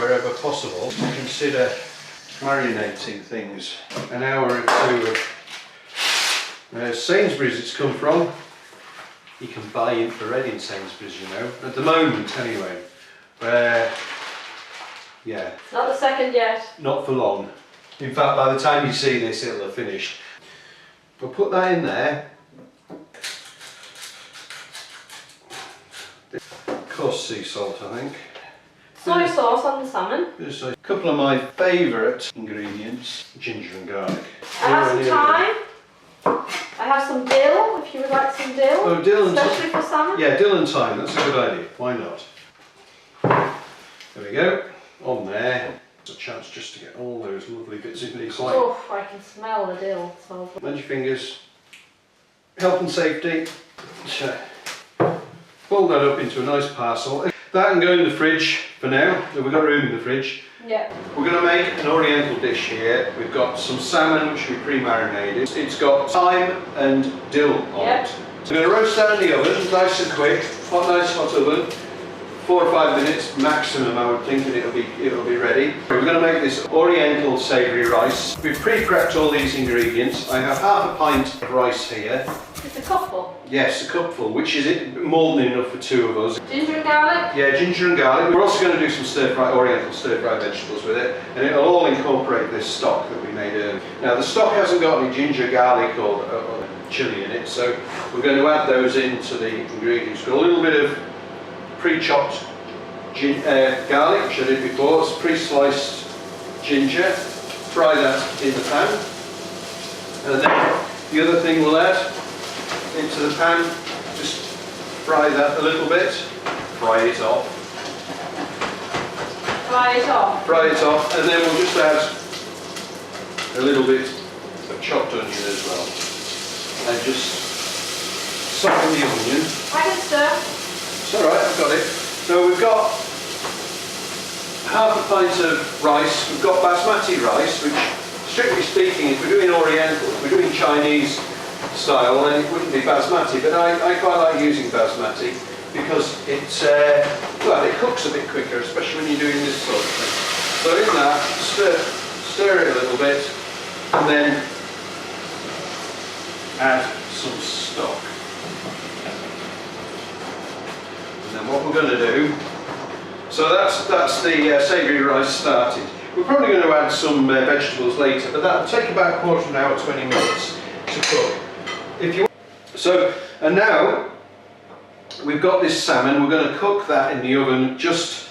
wherever possible, consider marinating things. An hour or two of Sainsbury's it's come from. You can buy infrared in Sainsbury's, you know, at the moment anyway. Yeah. Not the second yet. Not for long. In fact, by the time you see this, it'll have finished. We'll put that in there. Coarse sea salt, I think. Soy sauce on the salmon. There's a couple of my favourite ingredients, ginger and garlic. I have some thyme. I have some dill, if you would like some dill. Oh, dill and especially for salmon. Yeah, dill and thyme, that's a good idea. Why not? There we go. On there. A chance just to get all those lovely bits in these. Oh, I can smell the dill. Mind your fingers. Health and safety. Fold that up into a nice parcel. That can go in the fridge for now. We've got room in the fridge. Yeah. We're going to make an Oriental dish here. We've got some salmon which we pre-marinated. It's got thyme and dill on it. So we're going to roast that in the oven, nice and quick. Nice hot oven. 4 or 5 minutes maximum, I would think, and it'll be ready. We're going to make this Oriental savoury rice. We've pre-prepped all these ingredients. I have half a pint of rice here. It's a cupful? Yes, a cupful, which is more than enough for 2 of us. Ginger and garlic? Yeah, ginger and garlic. We're also going to do some Oriental stir-fry vegetables with it, and it'll all incorporate this stock that we made earlier. Now, the stock hasn't got any ginger, garlic or chilli in it, so we're going to add those into the ingredients. We've got a little bit of pre-chopped garlic, which I did before. It's pre-sliced ginger. Fry that in the pan, and then the other thing we'll add into the pan, just fry that a little bit. Fry it off. Fry it off. Fry it off, and then we'll just add a little bit of chopped onion as well, and just soften the onion. I can stir. It's all right, I've got it. So we've got half a pint of rice. We've got basmati rice, which, strictly speaking, if we're doing Oriental, if we're doing Chinese style, then it wouldn't be basmati. But I quite like using basmati because it's well, it cooks a bit quicker, especially when you're doing this sort of thing. So in that, stir it a little bit, and then add some stock. And then what we're going to do, so that's the savoury rice started. We're probably going to add some vegetables later, but that'll take about a quarter of an hour, 20 minutes to cook. And now we've got this salmon. We're going to cook that in the oven, just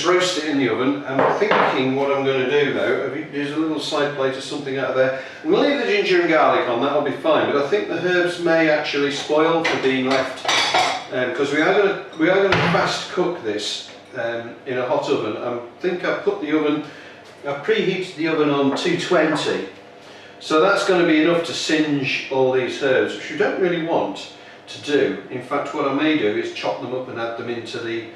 roast it in the oven. I'm thinking what I'm going to do though, there's a little side plate or something out of there. I'm going to leave the ginger and garlic on, that'll be fine, but I think the herbs may actually spoil for being left, because we are going to fast cook this in a hot oven. I think I've preheated the oven on 220, so that's going to be enough to singe all these herbs, which we don't really want to do. In fact, what I may do is chop them up and add them into the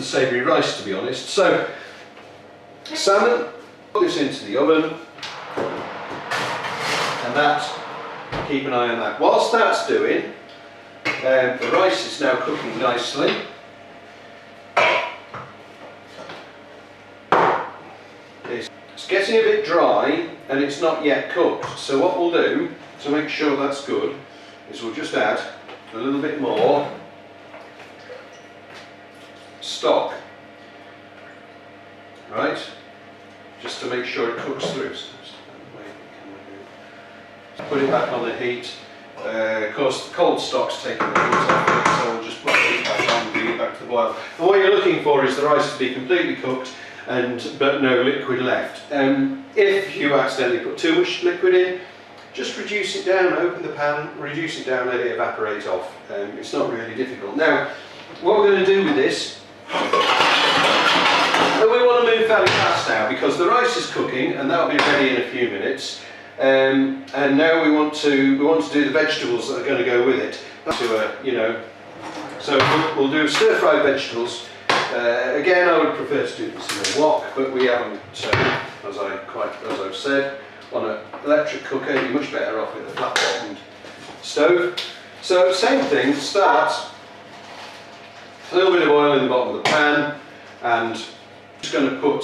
savoury rice, to be honest. So, salmon, put this into the oven, and keep an eye on that. Whilst that's doing, the rice is now cooking nicely. It's getting a bit dry and it's not yet cooked, so what we'll do to make sure that's good is we'll just add a little bit more stock, right, just to make sure it cooks through. Put it back on the heat. Of course, the cold stock's taking the heat off it, so we'll just put the heat back on and bring it back to the boil. And what you're looking for is the rice to be completely cooked, but no liquid left. If you accidentally put too much liquid in, just reduce it down, open the pan, reduce it down, let it evaporate off. It's not really difficult. Now, what we're going to do with this, we want to move fairly fast now because the rice is cooking and that'll be ready in a few minutes. And now we want to do the vegetables that are going to go with it. So we'll do stir-fried vegetables. Again, I would prefer to do this in a wok, but we haven't, as I've said, on an electric cooker. You're much better off with a flat-bottomed stove. So same thing. Start a little bit of oil in the bottom of the pan, and Just going to put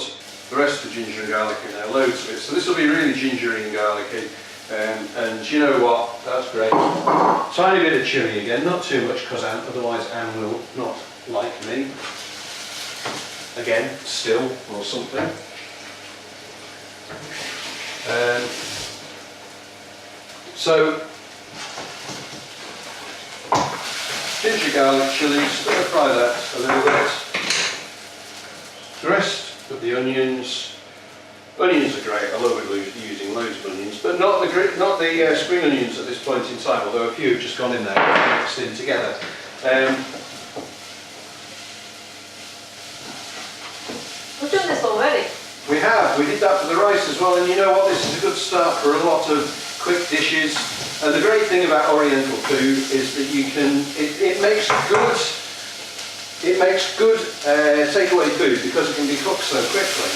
the rest of the ginger and garlic in there, loads of it. So this will be really gingery and garlicky. And you know what, that's great. Tiny bit of chilli again, not too much because otherwise Anne will not like me. Again, still or something. So, ginger, garlic, chilli, stir fry that a little bit. The rest of the onions. Onions are great. I love using loads of onions, but not the spring onions at this point in time. Although a few have just gone in there and mixed in together. We've done this already. We have. We did that for the rice as well. And you know what? This is a good start for a lot of quick dishes. And the great thing about Oriental food is that you can. It makes good. It makes good takeaway food because it can be cooked so quickly.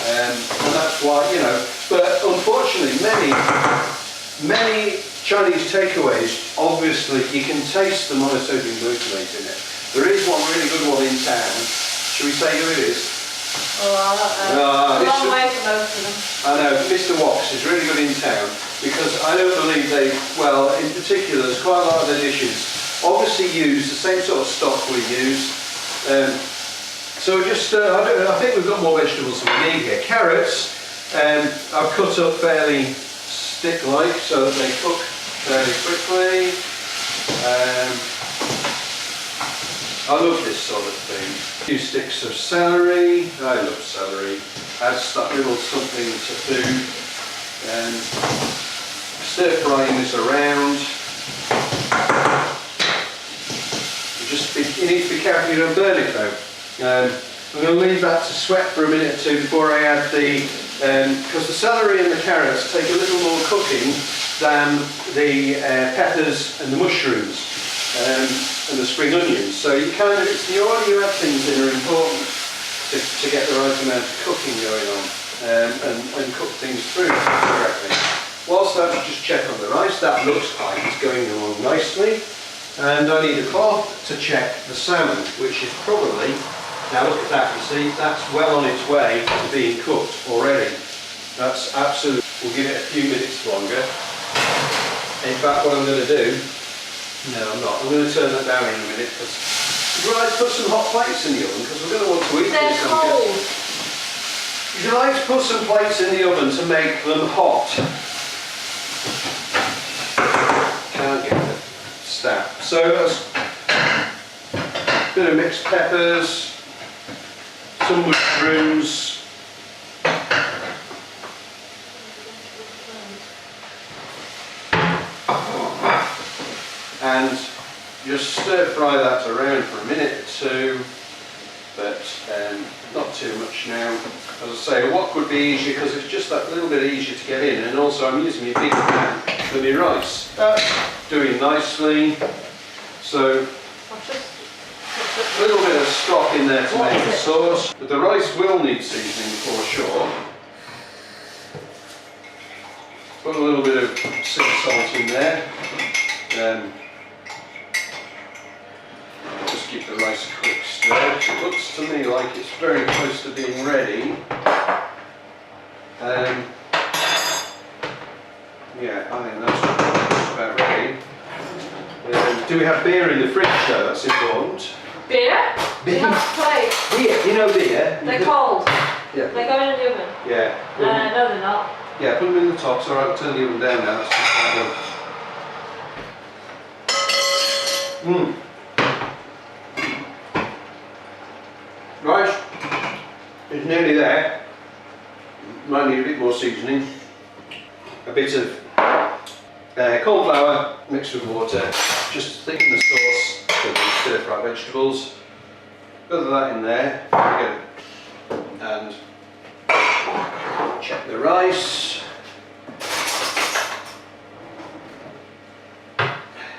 And that's why, you know, but unfortunately many Chinese takeaways, obviously you can taste the monosodium glutamate in it. There is one really good one in town. Should we say who it is? Oh, I don't know. A long way from most of them. I know, Mr. Wox is really good in town because I don't believe they, well, in particular, there's quite a lot of their dishes obviously use the same sort of stock we use. So just, I think we've got more vegetables than we need here. Carrots, I've cut up fairly stick-like so that they cook fairly quickly. I love this sort of thing. A few sticks of celery. I love celery. Adds that little something to food. Stir frying this around. You need to be careful you don't burn it though. I'm going to leave that to sweat for a minute or two before I add the, because the celery and the carrots take a little more cooking than the peppers and the mushrooms and the spring onions. So you kind of, it's the order you add things in are important to get the right amount of cooking going on and cook things through correctly. Whilst I just check on the rice, that looks like it's going along nicely. And I need a cloth to check the salmon, which is probably, now look at that, you see, that's well on its way to being cooked already. That's absolutely, we'll give it a few minutes longer. In fact, what I'm going to do, no I'm not, I'm going to turn that down in a minute, because would you like to put some hot plates in the oven, because we're going to want to eat They're this. cold. Would you like to put some plates in the oven to make them hot? Can't get it. Staff. So that's a bit of mixed peppers, some mushrooms, and just stir fry that around for a minute or two, but not too much now. As I say, what could be easier, because it's just that little bit easier to get in, and also I'm using my big pan for my rice. That's doing nicely. So a little bit of stock in there to make the sauce, but the rice will need seasoning for sure. Put a little bit of sea salt in there. Just keep the rice a quick stir. It looks to me like it's very close to being ready. Yeah, I think that's just about ready. Do we have beer in the fridge though? That's important. Beer? Beer? You have to play. Beer, you know beer? They're cold. Yeah. They go in the oven. Yeah. No, they're not. Yeah, put them in the top. It's alright, turn the oven down now. That's just how Rice is nearly there. Might need a bit more seasoning. A bit of corn flour mixed with water, just to thicken the sauce for the stir fry vegetables. Put that in there, and check the rice.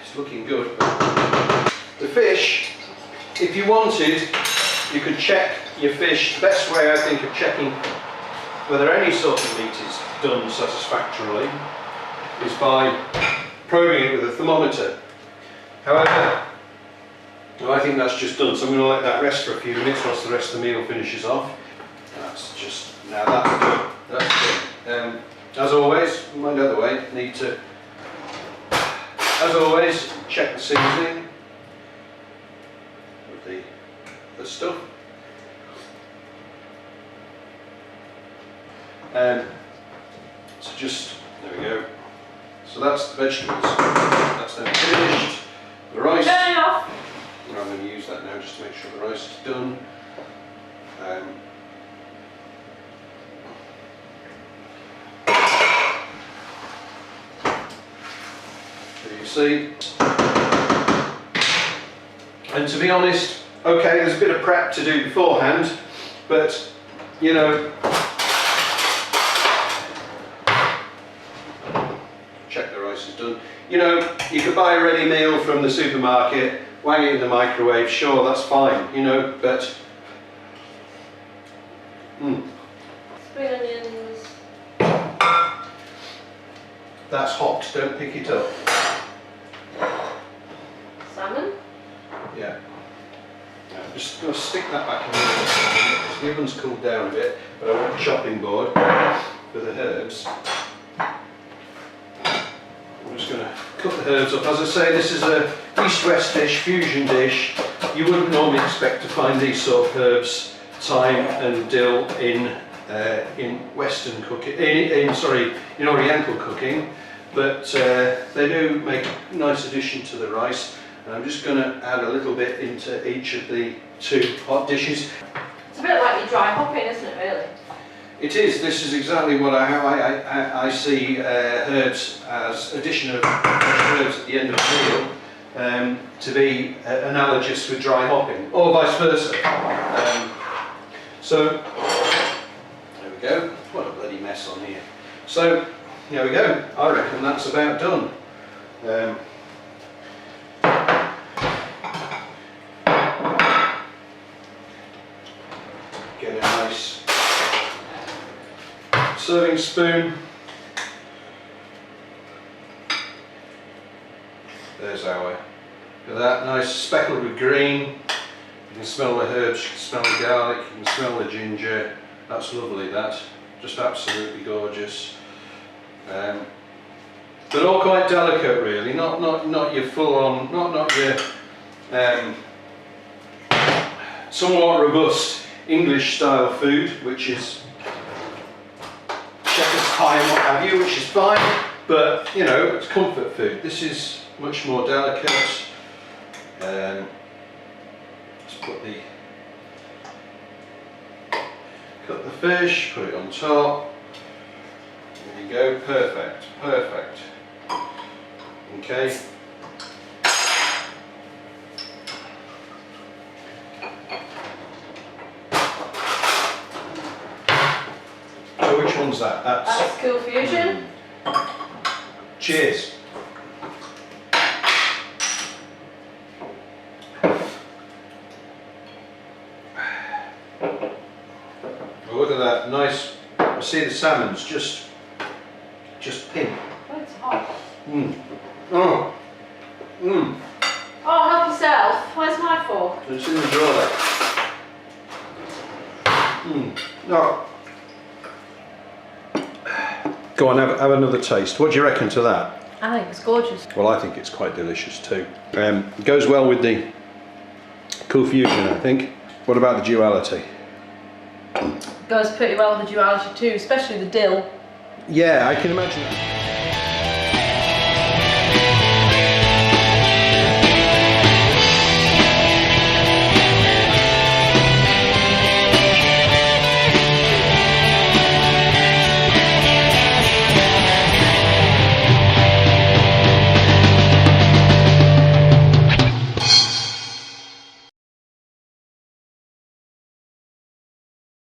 It's looking good. The fish, if you wanted, you could check your fish. The best way I think of checking whether any sort of meat is done satisfactorily is by probing it with a thermometer. However, I think that's just done, so I'm going to let that rest for a few minutes whilst the rest of the meal finishes off. that's just, now that's done. That's done. As always, mind out of the way, need to, as always, check the seasoning with the stuff. So just, there we go. So that's the vegetables. That's then finished. The rice. Turn it off. I'm going to use that now just to make sure the rice is done. There you see. And to be honest, okay, there's a bit of prep to do beforehand, but you know, check the rice is done. You know, you could buy a ready meal from the supermarket, wang it in the microwave, sure, that's fine, you know, but Spring onions. that's hot, don't pick it up. Salmon. Yeah. I'm just going to stick that back in the oven because the oven's cooled down a bit, but I want a chopping board for the herbs. I'm just going to cut the herbs up. As I say, this is a east-west dish, fusion dish. You wouldn't normally expect to find these sort of herbs, thyme and dill, in Western cooking, in Oriental cooking, but they do make a nice addition to the rice. And I'm just going to add a little bit into each of the two hot dishes. It's a bit like your dry hopping, isn't it, really? It is. This is exactly what I see herbs as addition of herbs at the end of the meal to be analogous with dry hopping, or vice versa. So there we go. What a bloody mess on here. So there we go. I reckon that's about done. Get a nice serving spoon. There's our, look at that, nice speckled with green. You can smell the herbs, you can smell the garlic, you can smell the ginger. That's lovely, that. Just absolutely gorgeous. But all quite delicate really, not your full on, not your somewhat robust English style food, which is shepherd's pie and what have you, which is fine, but you know, it's comfort food. This is much more delicate. Let's cut the fish, put it on top. There you go, perfect, perfect. Okay. So which one's that? That's Cool Fusion. Cheers. Oh, look at that, nice. I see the salmon's just pink. Oh, it's hot. Oh. Oh, help yourself. Where's my fork? It's in the drawer there. No. Go on, have another taste. What do you reckon to that? I think it's gorgeous. Well, I think it's quite delicious too. It goes well with the Cool Fusion, I think. What about the duality? Goes pretty well with the duality too, especially the dill. Yeah, I can imagine that.